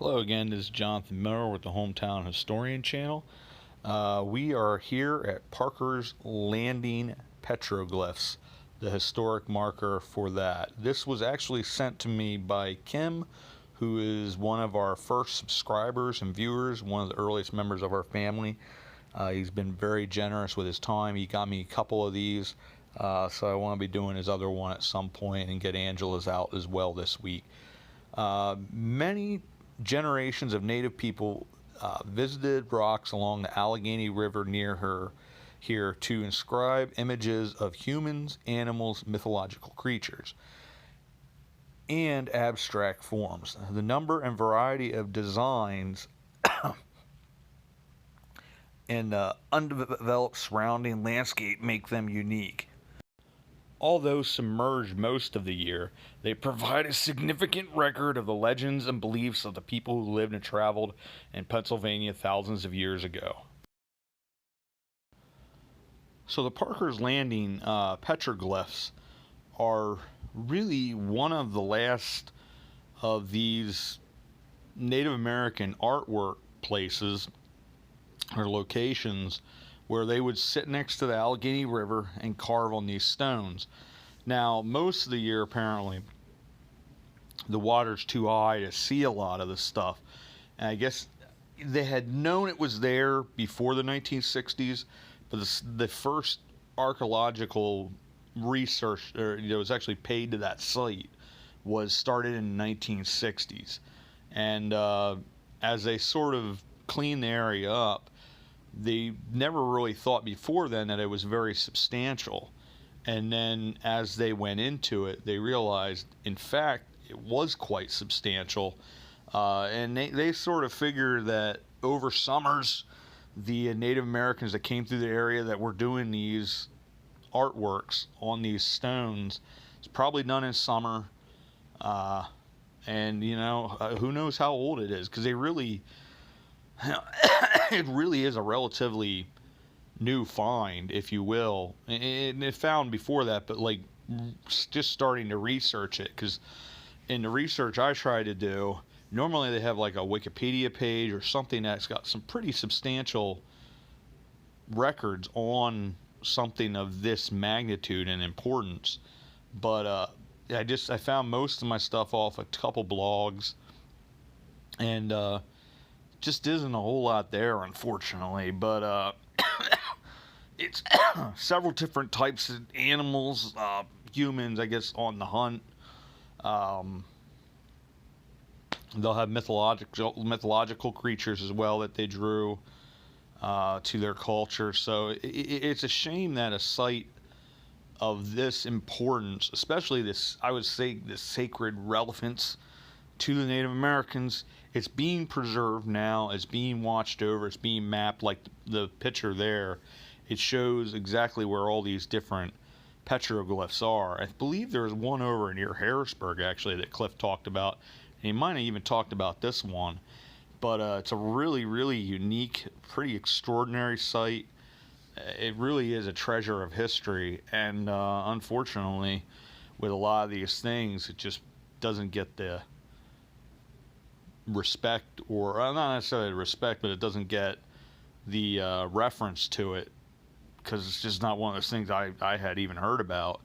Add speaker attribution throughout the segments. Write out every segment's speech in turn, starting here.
Speaker 1: Hello again, this is Jonathan Miller with the Hometown Historian channel. We are here at Parker's Landing Petroglyphs, the historic marker for that. This was actually sent to me by Kim, who is one of our first subscribers and viewers, one of the earliest members of our family. He's been very generous with his time. He got me a couple of these, so I want to be doing his other one at some point and get Angela's out as well this week. Many generations of native people visited rocks along the Allegheny River near her here to inscribe images of humans, animals, mythological creatures, and abstract forms. The number and variety of designs and the undeveloped surrounding landscape make them unique. Although submerged most of the year, they provide a significant record of the legends and beliefs of the people who lived and traveled in Pennsylvania thousands of years ago. So the Parker's Landing petroglyphs are really one of the last of these Native American artwork places or locations where they would sit next to the Allegheny River and carve on these stones. Now, most of the year, apparently, the water's too high to see a lot of this stuff. And I guess they had known it was there before the 1960s, but the first archaeological research, that was actually paid to that site, was started in the 1960s. And as they sort of cleaned the area up, they never really thought before then that it was very substantial. And then as they went into it, they realized, in fact, it was quite substantial. And they sort of figured that over summers, the Native Americans that came through the area that were doing these artworks on these stones, it's probably done in summer. And, who knows how old it is, because they really... it really is a relatively new find, if you will. It found before that, but like just starting to research it, because in the research I try to do, normally they have like a Wikipedia page or something that's got some pretty substantial records on something of this magnitude and importance. But I found most of my stuff off a couple blogs, and just isn't a whole lot there, unfortunately. But it's several different types of animals, humans, I guess, on the hunt. They'll have mythological creatures as well that they drew to their culture. So it's a shame that a site of this importance, especially this, I would say, this sacred relevance to the Native Americans, it's being preserved now, it's being watched over, it's being mapped. Like the picture there, it shows exactly where all these different petroglyphs are. I believe there's one over near Harrisburg, actually, that Cliff talked about, and he might have even talked about this one. But it's a really, really unique, pretty extraordinary site. It really is a treasure of history, and unfortunately, with a lot of these things, it just doesn't get the respect, or not necessarily respect, but it doesn't get the reference to it, because it's just not one of those things I had even heard about.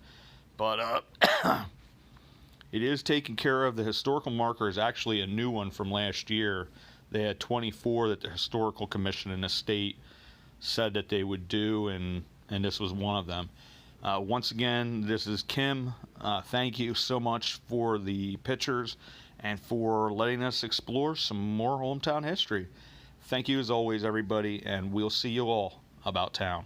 Speaker 1: But it is taken care of. The historical marker is actually a new one from last year. They had 24 that the Historical Commission in the state said that they would do, and this was one of them. Once again, this is Kim. Thank you so much for the pictures and for letting us explore some more hometown history. Thank you as always, everybody, and we'll see you all about town.